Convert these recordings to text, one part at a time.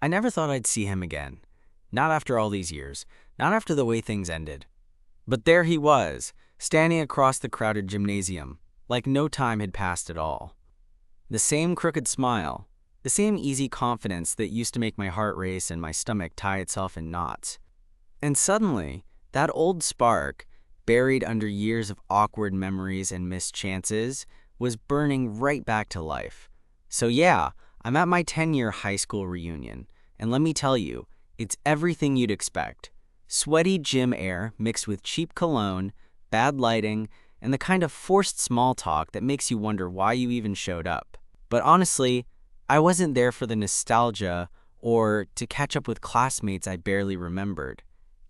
I never thought I'd see him again. Not after all these years, not after the way things ended. But there he was, standing across the crowded gymnasium, like no time had passed at all. The same crooked smile, the same easy confidence that used to make my heart race and my stomach tie itself in knots. And suddenly, that old spark, buried under years of awkward memories and missed chances, was burning right back to life. So yeah, I'm at my 10-year high school reunion, and let me tell you, it's everything you'd expect. Sweaty gym air mixed with cheap cologne, bad lighting, and the kind of forced small talk that makes you wonder why you even showed up. But honestly, I wasn't there for the nostalgia or to catch up with classmates I barely remembered.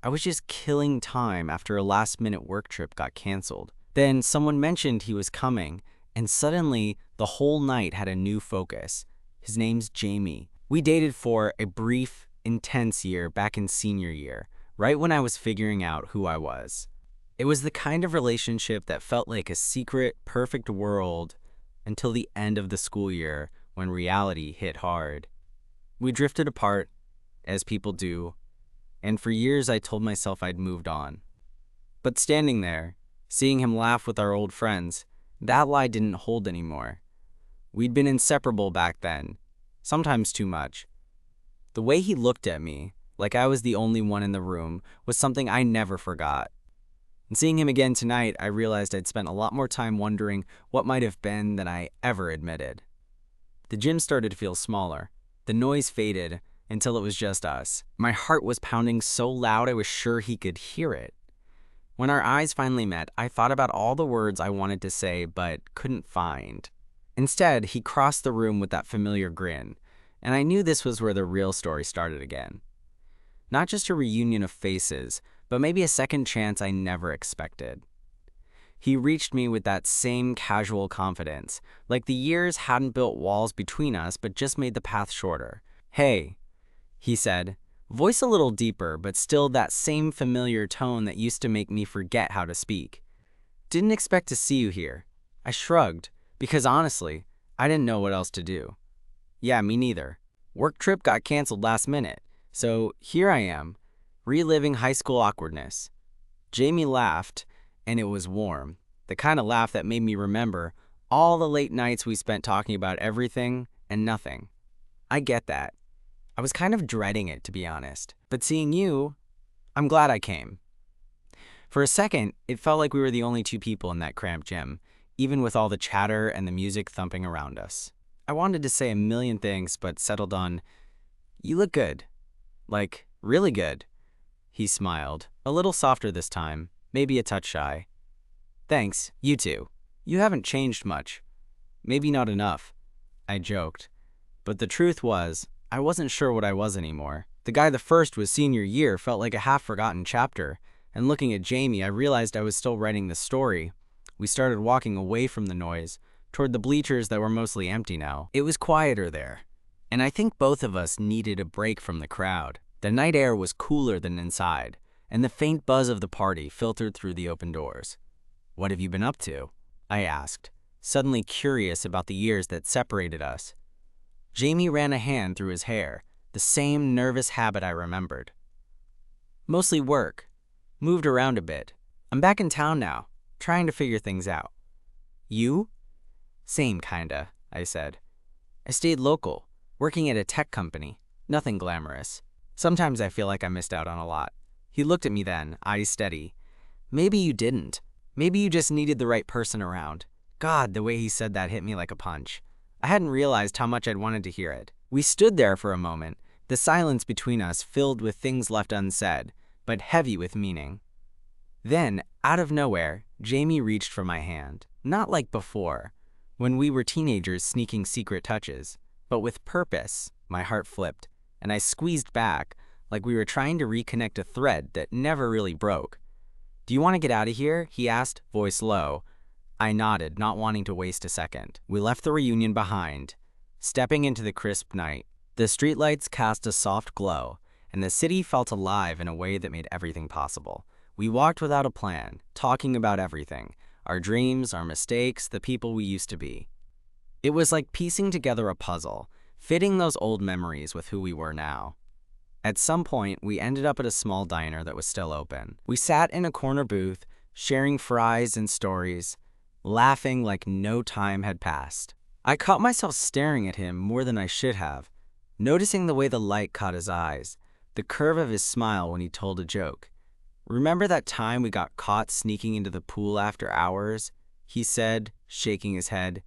I was just killing time after a last-minute work trip got canceled. Then someone mentioned he was coming, and suddenly the whole night had a new focus. His name's Jamie. We dated for a brief, intense year back in senior year, right when I was figuring out who I was. It was the kind of relationship that felt like a secret, perfect world until the end of the school year when reality hit hard. We drifted apart, as people do, and for years I told myself I'd moved on. But standing there, seeing him laugh with our old friends, that lie didn't hold anymore. We'd been inseparable back then, sometimes too much. The way he looked at me, like I was the only one in the room, was something I never forgot. And seeing him again tonight, I realized I'd spent a lot more time wondering what might have been than I ever admitted. The gym started to feel smaller. The noise faded until it was just us. My heart was pounding so loud I was sure he could hear it. When our eyes finally met, I thought about all the words I wanted to say but couldn't find. Instead, he crossed the room with that familiar grin, and I knew this was where the real story started again. Not just a reunion of faces, but maybe a second chance I never expected. He reached me with that same casual confidence, like the years hadn't built walls between us but just made the path shorter. "Hey," he said, voice a little deeper but still that same familiar tone that used to make me forget how to speak. "Didn't expect to see you here." I shrugged, because honestly, I didn't know what else to do. "Yeah, me neither. Work trip got canceled last minute, so here I am, reliving high school awkwardness." Jamie laughed, and it was warm, the kind of laugh that made me remember all the late nights we spent talking about everything and nothing. "I get that. I was kind of dreading it, to be honest. But seeing you, I'm glad I came." For a second, it felt like we were the only two people in that cramped gym, even with all the chatter and the music thumping around us. I wanted to say a million things, but settled on, "You look good. Like, really good." He smiled, a little softer this time, maybe a touch shy. "Thanks, you too. You haven't changed much." "Maybe not enough," I joked. But the truth was, I wasn't sure what I was anymore. The guy the first was senior year felt like a half-forgotten chapter, and looking at Jamie, I realized I was still writing the story. We started walking away from the noise, toward the bleachers that were mostly empty now. It was quieter there, and I think both of us needed a break from the crowd. The night air was cooler than inside, and the faint buzz of the party filtered through the open doors. "What have you been up to?" I asked, suddenly curious about the years that separated us. Jamie ran a hand through his hair, the same nervous habit I remembered. "Mostly work. Moved around a bit. I'm back in town now, trying to figure things out." "You?" "Same kinda," I said. "I stayed local, working at a tech company. Nothing glamorous. Sometimes I feel like I missed out on a lot." He looked at me then, eyes steady. "Maybe you didn't. Maybe you just needed the right person around." God, the way he said that hit me like a punch. I hadn't realized how much I'd wanted to hear it. We stood there for a moment, the silence between us filled with things left unsaid, but heavy with meaning. Then, out of nowhere, Jamie reached for my hand. Not like before, when we were teenagers sneaking secret touches, but with purpose. My heart flipped, and I squeezed back, like we were trying to reconnect a thread that never really broke. "Do you want to get out of here?" he asked, voice low. I nodded, not wanting to waste a second. We left the reunion behind, stepping into the crisp night. The streetlights cast a soft glow, and the city felt alive in a way that made everything possible. We walked without a plan, talking about everything, our dreams, our mistakes, the people we used to be. It was like piecing together a puzzle, fitting those old memories with who we were now. At some point, we ended up at a small diner that was still open. We sat in a corner booth, sharing fries and stories, laughing like no time had passed. I caught myself staring at him more than I should have, noticing the way the light caught his eyes, the curve of his smile when he told a joke. "Remember that time we got caught sneaking into the pool after hours?" he said, shaking his head.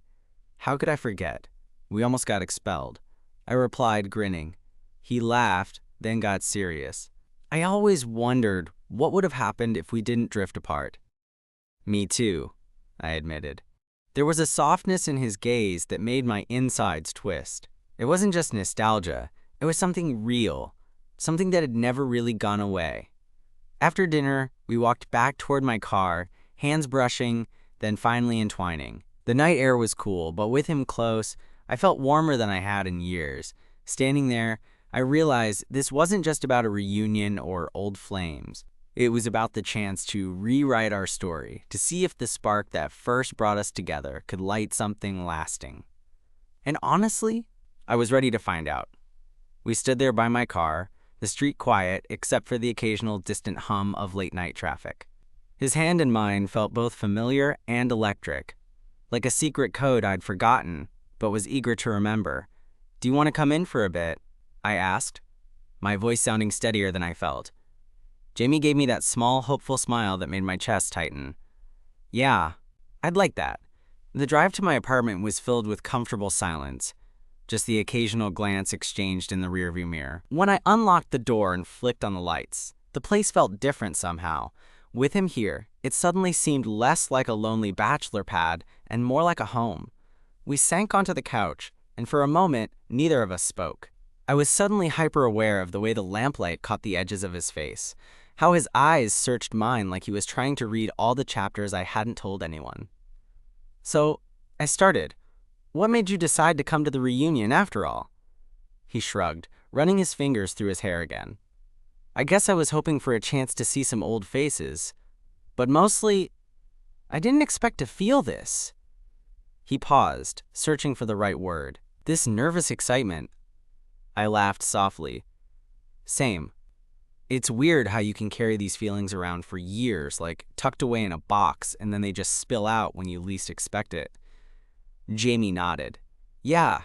"How could I forget? We almost got expelled." I replied, grinning. He laughed, then got serious. "I always wondered what would have happened if we didn't drift apart." "Me too," I admitted. There was a softness in his gaze that made my insides twist. It wasn't just nostalgia, it was something real, something that had never really gone away. After dinner, we walked back toward my car, hands brushing, then finally entwining. The night air was cool, but with him close, I felt warmer than I had in years. Standing there, I realized this wasn't just about a reunion or old flames. It was about the chance to rewrite our story, to see if the spark that first brought us together could light something lasting. And honestly, I was ready to find out. We stood there by my car, the street quiet except for the occasional distant hum of late-night traffic. His hand in mine felt both familiar and electric, like a secret code I'd forgotten, but was eager to remember. "Do you want to come in for a bit?" I asked, my voice sounding steadier than I felt. Jamie gave me that small, hopeful smile that made my chest tighten. "Yeah, I'd like that." The drive to my apartment was filled with comfortable silence, just the occasional glance exchanged in the rearview mirror. When I unlocked the door and flicked on the lights, the place felt different somehow. With him here, it suddenly seemed less like a lonely bachelor pad and more like a home. We sank onto the couch, and for a moment, neither of us spoke. I was suddenly hyper-aware of the way the lamplight caught the edges of his face, how his eyes searched mine like he was trying to read all the chapters I hadn't told anyone. "So, I started. What made you decide to come to the reunion after all?" He shrugged, running his fingers through his hair again. "I guess I was hoping for a chance to see some old faces. But mostly, I didn't expect to feel this." He paused, searching for the right word. "This nervous excitement." I laughed softly. "Same. It's weird how you can carry these feelings around for years, like tucked away in a box, and then they just spill out when you least expect it." Jamie nodded. "Yeah,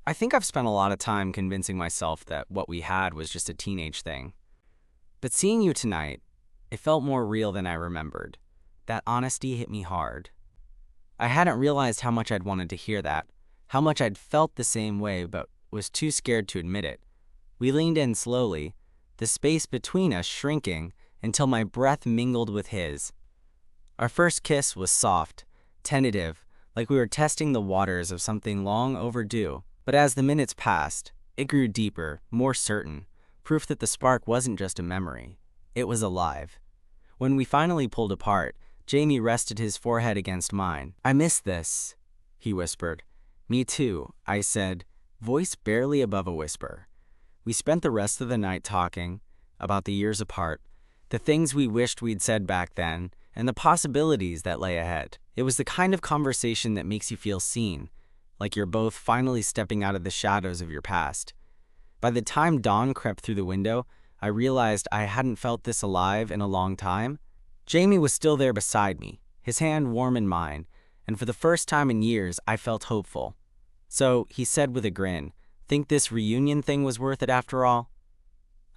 I think I've spent a lot of time convincing myself that what we had was just a teenage thing. But seeing you tonight, it felt more real than I remembered. That honesty hit me hard. I hadn't realized how much I'd wanted to hear that, how much I'd felt the same way but was too scared to admit it. We leaned in slowly, the space between us shrinking until my breath mingled with his. Our first kiss was soft, tentative, like we were testing the waters of something long overdue. But as the minutes passed, it grew deeper, more certain, proof that the spark wasn't just a memory. It was alive. When we finally pulled apart, Jamie rested his forehead against mine. "I miss this," he whispered. "Me too," I said, voice barely above a whisper. We spent the rest of the night talking about the years apart, the things we wished we'd said back then, and the possibilities that lay ahead. It was the kind of conversation that makes you feel seen, like you're both finally stepping out of the shadows of your past. By the time dawn crept through the window, I realized I hadn't felt this alive in a long time. Jamie was still there beside me, his hand warm in mine, and for the first time in years, I felt hopeful. "So," he said with a grin, "think this reunion thing was worth it after all?"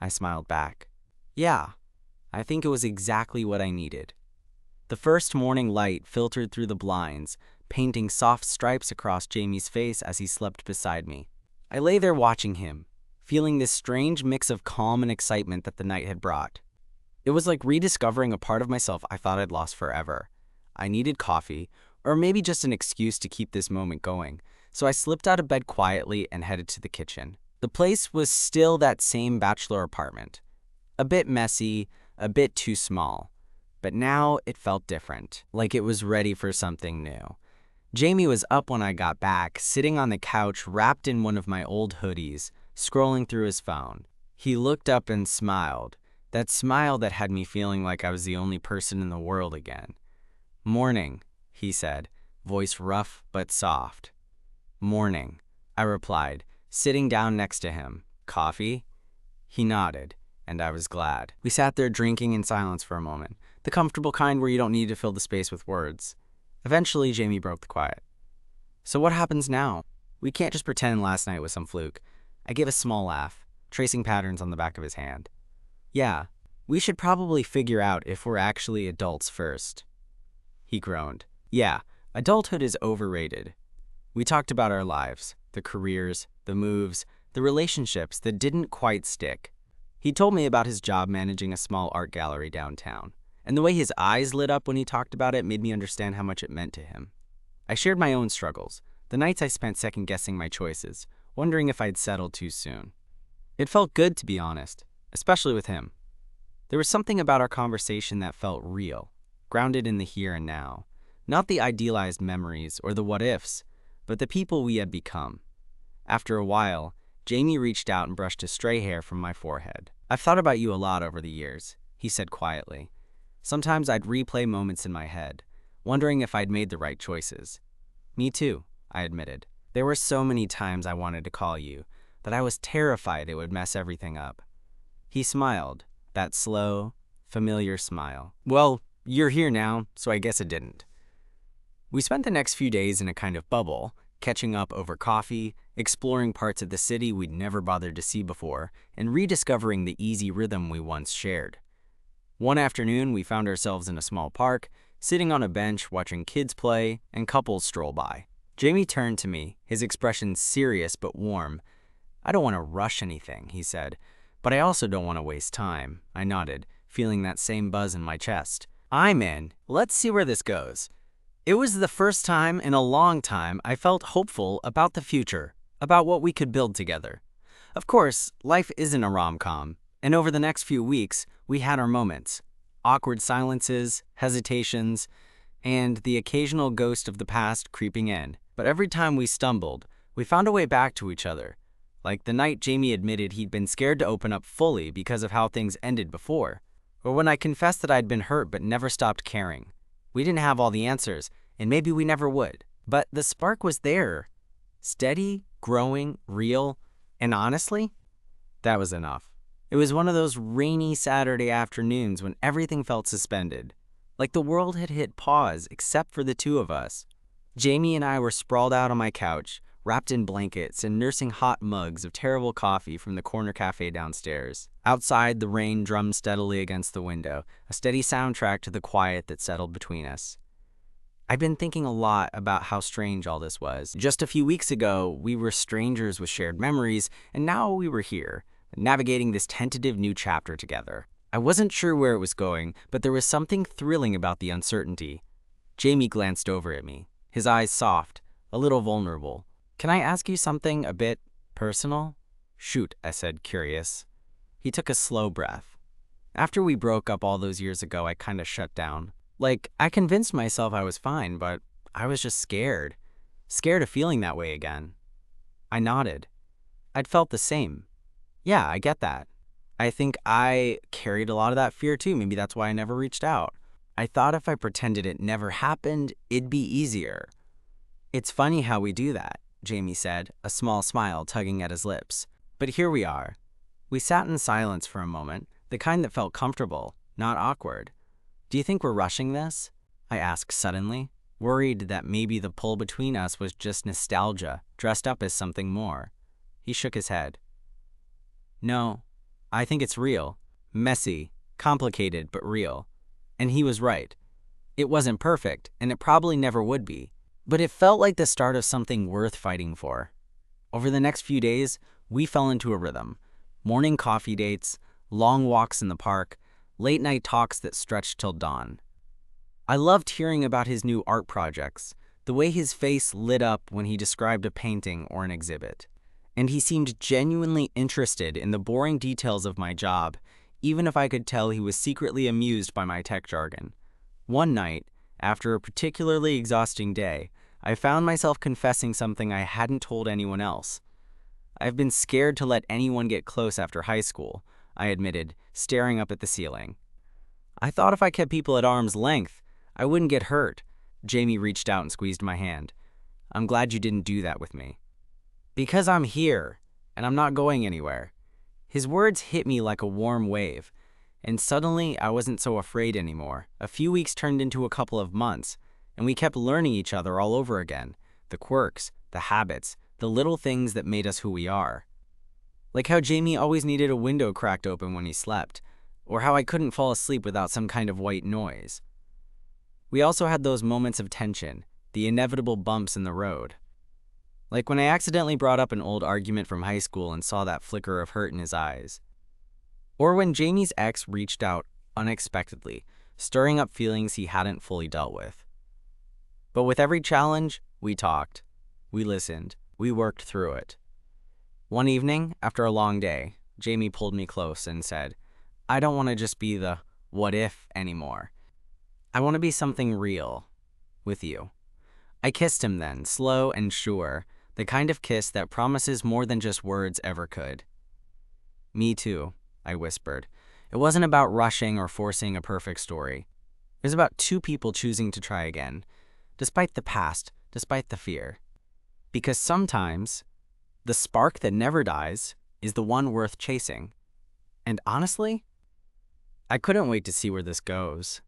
I smiled back. "Yeah, I think it was exactly what I needed." The first morning light filtered through the blinds, painting soft stripes across Jamie's face as he slept beside me. I lay there watching him, feeling this strange mix of calm and excitement that the night had brought. It was like rediscovering a part of myself I thought I'd lost forever. I needed coffee, or maybe just an excuse to keep this moment going, so I slipped out of bed quietly and headed to the kitchen. The place was still that same bachelor apartment. A bit messy, a bit too small. But now it felt different, like it was ready for something new. Jamie was up when I got back, sitting on the couch wrapped in one of my old hoodies, scrolling through his phone. He looked up and smiled, that smile that had me feeling like I was the only person in the world again. "Morning," he said, voice rough but soft. "Morning," I replied, sitting down next to him. Coffee? He nodded, and I was glad. We sat there drinking in silence for a moment, the comfortable kind where you don't need to fill the space with words. Eventually, Jamie broke the quiet. So what happens now? We can't just pretend last night was some fluke. I gave a small laugh, tracing patterns on the back of his hand. Yeah, we should probably figure out if we're actually adults first. He groaned. Yeah, adulthood is overrated. We talked about our lives, the careers, the moves, the relationships that didn't quite stick. He told me about his job managing a small art gallery downtown, and the way his eyes lit up when he talked about it made me understand how much it meant to him. I shared my own struggles, the nights I spent second-guessing my choices, wondering if I'd settled too soon. It felt good to be honest, especially with him. There was something about our conversation that felt real, grounded in the here and now, not the idealized memories or the what-ifs, but the people we had become. After a while, Jamie reached out and brushed a stray hair from my forehead. I've thought about you a lot over the years, he said quietly. Sometimes I'd replay moments in my head, wondering if I'd made the right choices. Me too, I admitted. There were so many times I wanted to call you, that I was terrified it would mess everything up. He smiled, that slow, familiar smile. Well, you're here now, so I guess it didn't. We spent the next few days in a kind of bubble, catching up over coffee, exploring parts of the city we'd never bothered to see before, and rediscovering the easy rhythm we once shared. One afternoon, we found ourselves in a small park, sitting on a bench watching kids play and couples stroll by. Jamie turned to me, his expression serious but warm. I don't want to rush anything, he said, but I also don't want to waste time. I nodded, feeling that same buzz in my chest. I'm in. Let's see where this goes. It was the first time in a long time I felt hopeful about the future, about what we could build together. Of course, life isn't a rom-com, and over the next few weeks, we had our moments. Awkward silences, hesitations, and the occasional ghost of the past creeping in. But every time we stumbled, we found a way back to each other. Like the night Jamie admitted he'd been scared to open up fully because of how things ended before. Or when I confessed that I'd been hurt but never stopped caring. We didn't have all the answers, and maybe we never would. But the spark was there. Steady, growing, real, and honestly, that was enough. It was one of those rainy Saturday afternoons when everything felt suspended. Like the world had hit pause except for the two of us. Jamie and I were sprawled out on my couch, wrapped in blankets and nursing hot mugs of terrible coffee from the corner cafe downstairs. Outside, the rain drummed steadily against the window, a steady soundtrack to the quiet that settled between us. I'd been thinking a lot about how strange all this was. Just a few weeks ago, we were strangers with shared memories, and now we were here, navigating this tentative new chapter together. I wasn't sure where it was going, but there was something thrilling about the uncertainty. Jamie glanced over at me, his eyes soft, a little vulnerable. Can I ask you something a bit personal? Shoot, I said, curious. He took a slow breath. After we broke up all those years ago, I kind of shut down. I convinced myself I was fine, but I was just scared. Scared of feeling that way again. I nodded. I'd felt the same. Yeah, I get that. I think I carried a lot of that fear too. Maybe that's why I never reached out. I thought if I pretended it never happened, it'd be easier. It's funny how we do that, Jamie said, a small smile tugging at his lips. But here we are. We sat in silence for a moment, the kind that felt comfortable, not awkward. Do you think we're rushing this? I asked suddenly, worried that maybe the pull between us was just nostalgia, dressed up as something more. He shook his head. No, I think it's real. Messy, complicated, but real. And he was right. It wasn't perfect, and it probably never would be. But it felt like the start of something worth fighting for. Over the next few days, we fell into a rhythm. Morning coffee dates, long walks in the park, late-night talks that stretched till dawn. I loved hearing about his new art projects, the way his face lit up when he described a painting or an exhibit. And he seemed genuinely interested in the boring details of my job, even if I could tell he was secretly amused by my tech jargon. One night, after a particularly exhausting day, I found myself confessing something I hadn't told anyone else. I've been scared to let anyone get close after high school, I admitted, staring up at the ceiling. I thought if I kept people at arm's length, I wouldn't get hurt. Jamie reached out and squeezed my hand. I'm glad you didn't do that with me. Because I'm here, and I'm not going anywhere." His words hit me like a warm wave, and suddenly I wasn't so afraid anymore. A few weeks turned into a couple of months, and we kept learning each other all over again. The quirks, the habits, the little things that made us who we are. Like how Jamie always needed a window cracked open when he slept, or how I couldn't fall asleep without some kind of white noise. We also had those moments of tension, the inevitable bumps in the road. Like when I accidentally brought up an old argument from high school and saw that flicker of hurt in his eyes. Or when Jamie's ex reached out unexpectedly, stirring up feelings he hadn't fully dealt with. But with every challenge, we talked, we listened, we worked through it. One evening, after a long day, Jamie pulled me close and said, "I don't want to just be the what if anymore. I want to be something real with you." I kissed him then, slow and sure, the kind of kiss that promises more than just words ever could. "Me too," I whispered. It wasn't about rushing or forcing a perfect story. It was about two people choosing to try again, despite the past, despite the fear. Because sometimes, the spark that never dies is the one worth chasing. And honestly, I couldn't wait to see where this goes.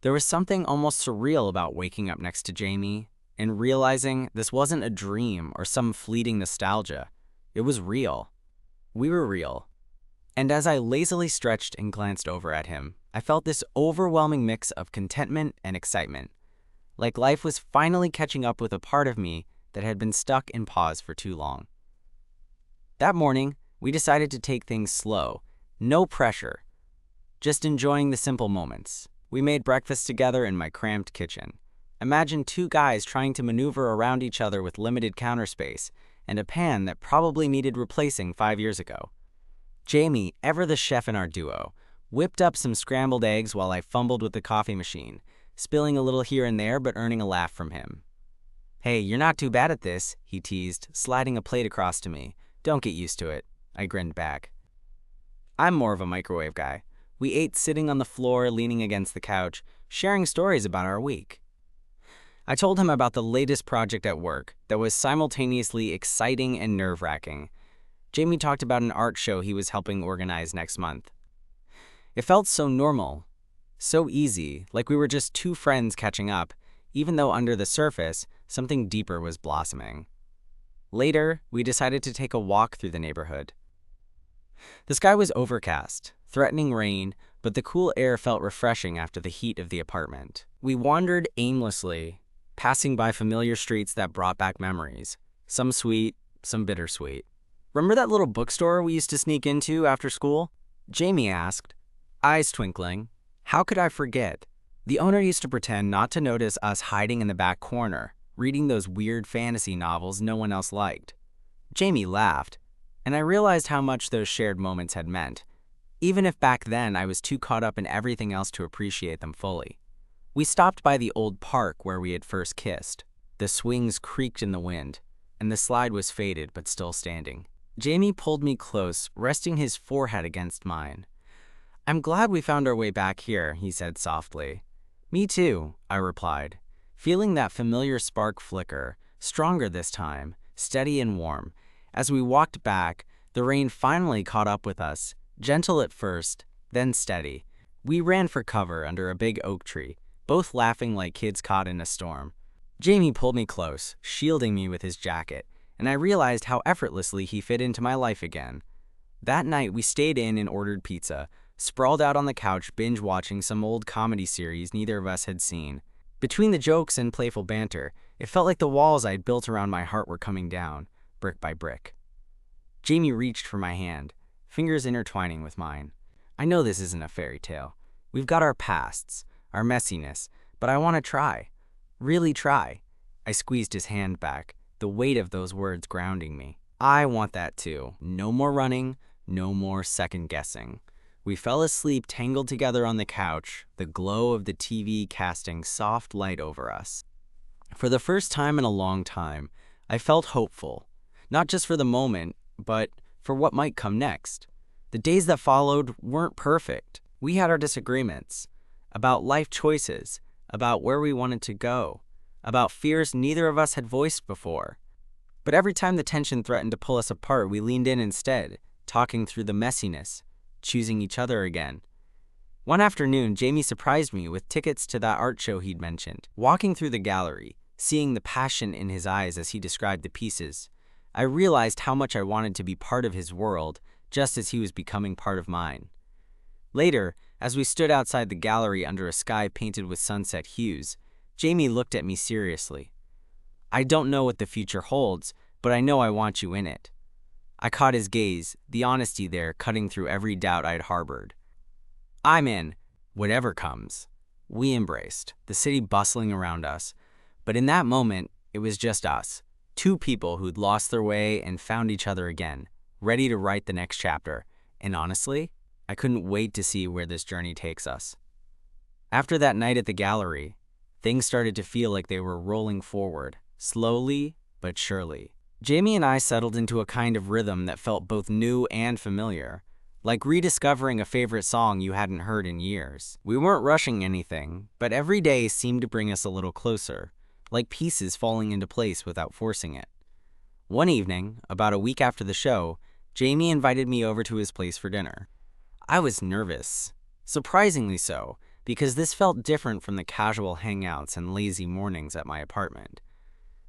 There was something almost surreal about waking up next to Jamie and realizing this wasn't a dream or some fleeting nostalgia. It was real. We were real. And as I lazily stretched and glanced over at him, I felt this overwhelming mix of contentment and excitement. Like life was finally catching up with a part of me that had been stuck in pause for too long. That morning, we decided to take things slow, no pressure, just enjoying the simple moments. We made breakfast together in my cramped kitchen. Imagine two guys trying to maneuver around each other with limited counter space and a pan that probably needed replacing 5 years ago. Jamie, ever the chef in our duo, whipped up some scrambled eggs while I fumbled with the coffee machine, spilling a little here and there but earning a laugh from him. "Hey, you're not too bad at this," he teased, sliding a plate across to me. "Don't get used to it," I grinned back. I'm more of a microwave guy. We ate sitting on the floor, leaning against the couch, sharing stories about our week. I told him about the latest project at work that was simultaneously exciting and nerve-wracking. Jamie talked about an art show he was helping organize next month. It felt so normal, so easy, like we were just two friends catching up, even though under the surface, something deeper was blossoming. Later, we decided to take a walk through the neighborhood. The sky was overcast, threatening rain, but the cool air felt refreshing after the heat of the apartment. We wandered aimlessly, passing by familiar streets that brought back memories, some sweet, some bittersweet. "Remember that little bookstore we used to sneak into after school?" Jamie asked, eyes twinkling. How could I forget? The owner used to pretend not to notice us hiding in the back corner, reading those weird fantasy novels no one else liked. Jamie laughed, and I realized how much those shared moments had meant, even if back then I was too caught up in everything else to appreciate them fully. We stopped by the old park where we had first kissed. The swings creaked in the wind, and the slide was faded but still standing. Jamie pulled me close, resting his forehead against mine. "I'm glad we found our way back here," he said softly. "Me too," I replied, feeling that familiar spark flicker, stronger this time, steady and warm. As we walked back, the rain finally caught up with us, gentle at first, then steady. We ran for cover under a big oak tree, both laughing like kids caught in a storm. Jamie pulled me close, shielding me with his jacket, and I realized how effortlessly he fit into my life again. That night, we stayed in and ordered pizza, sprawled out on the couch binge-watching some old comedy series neither of us had seen. Between the jokes and playful banter, it felt like the walls I'd built around my heart were coming down, brick by brick. Jamie reached for my hand, fingers intertwining with mine. "I know this isn't a fairy tale. We've got our pasts, our messiness, but I want to try. Really try." I squeezed his hand back, the weight of those words grounding me. "I want that too. No more running, no more second-guessing." We fell asleep tangled together on the couch, the glow of the TV casting soft light over us. For the first time in a long time, I felt hopeful, not just for the moment, but for what might come next. The days that followed weren't perfect. We had our disagreements about life choices, about where we wanted to go, about fears neither of us had voiced before. But every time the tension threatened to pull us apart, we leaned in instead, talking through the messiness, choosing each other again. One afternoon, Jamie surprised me with tickets to that art show he'd mentioned. Walking through the gallery, seeing the passion in his eyes as he described the pieces, I realized how much I wanted to be part of his world, just as he was becoming part of mine. Later, as we stood outside the gallery under a sky painted with sunset hues, Jamie looked at me seriously. "I don't know what the future holds, but I know I want you in it." I caught his gaze, the honesty there cutting through every doubt I'd harbored. "I'm in, whatever comes." We embraced, the city bustling around us. But in that moment, it was just us, two people who'd lost their way and found each other again, ready to write the next chapter. And honestly, I couldn't wait to see where this journey takes us. After that night at the gallery, things started to feel like they were rolling forward, slowly but surely. Jamie and I settled into a kind of rhythm that felt both new and familiar, like rediscovering a favorite song you hadn't heard in years. We weren't rushing anything, but every day seemed to bring us a little closer, like pieces falling into place without forcing it. One evening, about a week after the show, Jamie invited me over to his place for dinner. I was nervous, surprisingly so, because this felt different from the casual hangouts and lazy mornings at my apartment.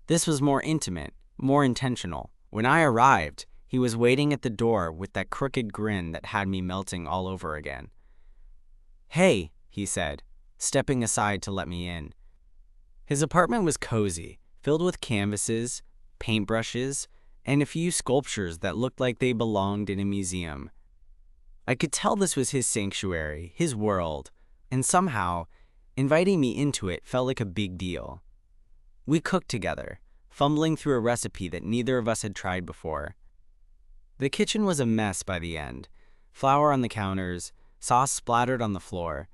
This was more intimate, more intentional. When I arrived, he was waiting at the door with that crooked grin that had me melting all over again. "Hey," he said, stepping aside to let me in. His apartment was cozy, filled with canvases, paintbrushes, and a few sculptures that looked like they belonged in a museum. I could tell this was his sanctuary, his world, and somehow, inviting me into it felt like a big deal. We cooked together, fumbling through a recipe that neither of us had tried before. The kitchen was a mess by the end, flour on the counters, sauce splattered on the floor,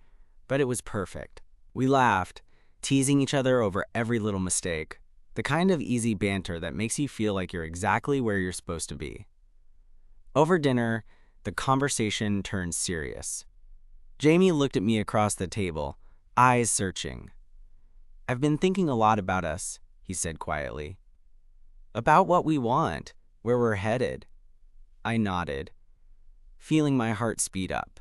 but it was perfect. We laughed, teasing each other over every little mistake, the kind of easy banter that makes you feel like you're exactly where you're supposed to be. Over dinner, the conversation turned serious. Jamie looked at me across the table, eyes searching. "I've been thinking a lot about us," he said quietly. "About what we want, where we're headed." I nodded, feeling my heart speed up.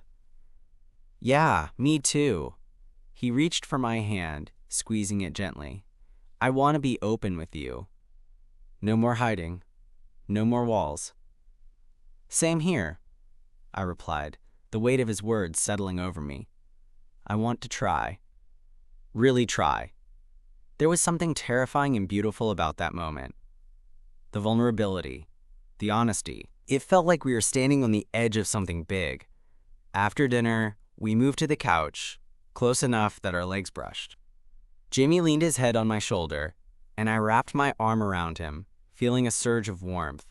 "Yeah, me too." He reached for my hand, squeezing it gently. "I want to be open with you. No more hiding, no more walls." "Same here," I replied, the weight of his words settling over me. "I want to try. Really try." There was something terrifying and beautiful about that moment. The vulnerability, the honesty. It felt like we were standing on the edge of something big. After dinner, we moved to the couch, close enough that our legs brushed. Jamie leaned his head on my shoulder, and I wrapped my arm around him, feeling a surge of warmth.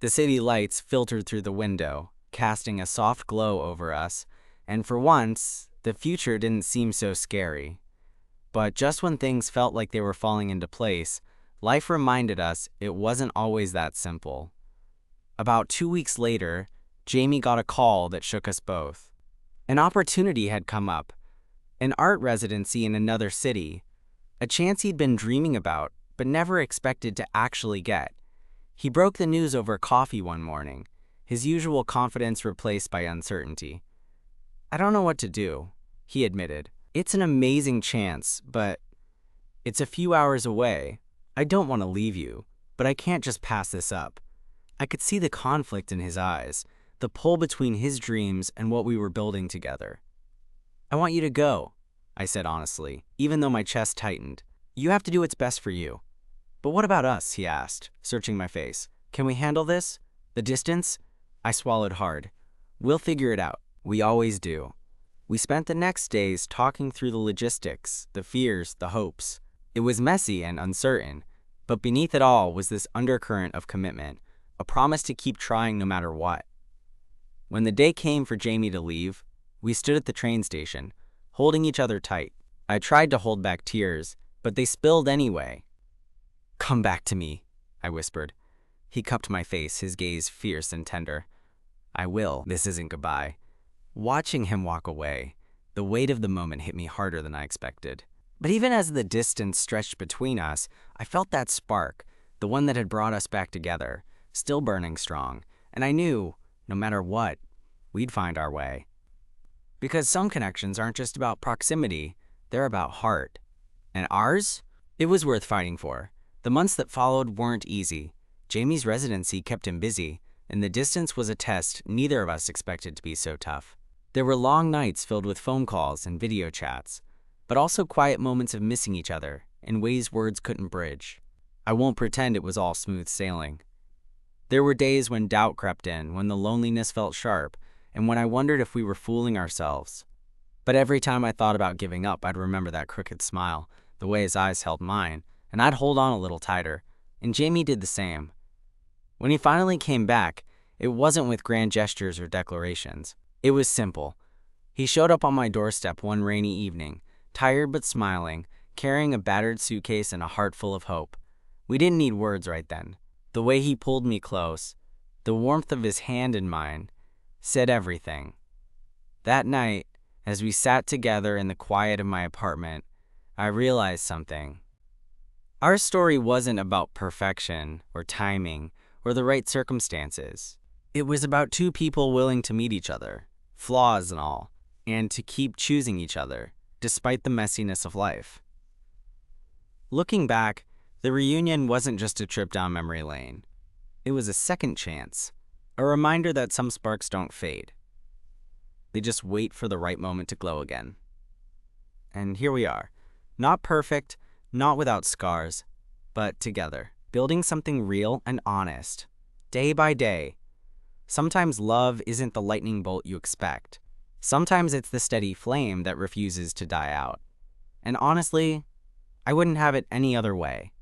The city lights filtered through the window, casting a soft glow over us, and for once, the future didn't seem so scary. But just when things felt like they were falling into place, life reminded us it wasn't always that simple. About 2 weeks later, Jamie got a call that shook us both. An opportunity had come up, an art residency in another city, a chance he'd been dreaming about but never expected to actually get. He broke the news over coffee one morning, his usual confidence replaced by uncertainty. "I don't know what to do," he admitted. "It's an amazing chance, but it's a few hours away. I don't want to leave you, but I can't just pass this up." I could see the conflict in his eyes, the pull between his dreams and what we were building together. "I want you to go," I said honestly, even though my chest tightened. "You have to do what's best for you." "But what about us?" he asked, searching my face. "Can we handle this? The distance?" I swallowed hard. "We'll figure it out." We always do. We spent the next days talking through the logistics, the fears, the hopes. It was messy and uncertain, but beneath it all was this undercurrent of commitment, a promise to keep trying no matter what. When the day came for Jamie to leave, we stood at the train station, holding each other tight. I tried to hold back tears, but they spilled anyway. "Come back to me," I whispered. He cupped my face, his gaze fierce and tender. "I will. This isn't goodbye." Watching him walk away, the weight of the moment hit me harder than I expected. But even as the distance stretched between us, I felt that spark, the one that had brought us back together, still burning strong, and I knew, no matter what, we'd find our way. Because some connections aren't just about proximity, they're about heart. And ours? It was worth fighting for. The months that followed weren't easy. Jamie's residency kept him busy, and the distance was a test neither of us expected to be so tough. There were long nights filled with phone calls and video chats, but also quiet moments of missing each other in ways words couldn't bridge. I won't pretend it was all smooth sailing. There were days when doubt crept in, when the loneliness felt sharp, and when I wondered if we were fooling ourselves. But every time I thought about giving up, I'd remember that crooked smile, the way his eyes held mine, and I'd hold on a little tighter, and Jamie did the same. When he finally came back, it wasn't with grand gestures or declarations. It was simple. He showed up on my doorstep one rainy evening, tired but smiling, carrying a battered suitcase and a heart full of hope. We didn't need words right then. The way he pulled me close, the warmth of his hand in mine, said everything. That night, as we sat together in the quiet of my apartment, I realized something. Our story wasn't about perfection or timing or the right circumstances. It was about two people willing to meet each other, flaws and all, and to keep choosing each other, despite the messiness of life. Looking back, the reunion wasn't just a trip down memory lane. It was a second chance, a reminder that some sparks don't fade. They just wait for the right moment to glow again. And here we are, not perfect, not without scars, but together, building something real and honest, day by day. Sometimes love isn't the lightning bolt you expect. Sometimes it's the steady flame that refuses to die out. And honestly, I wouldn't have it any other way.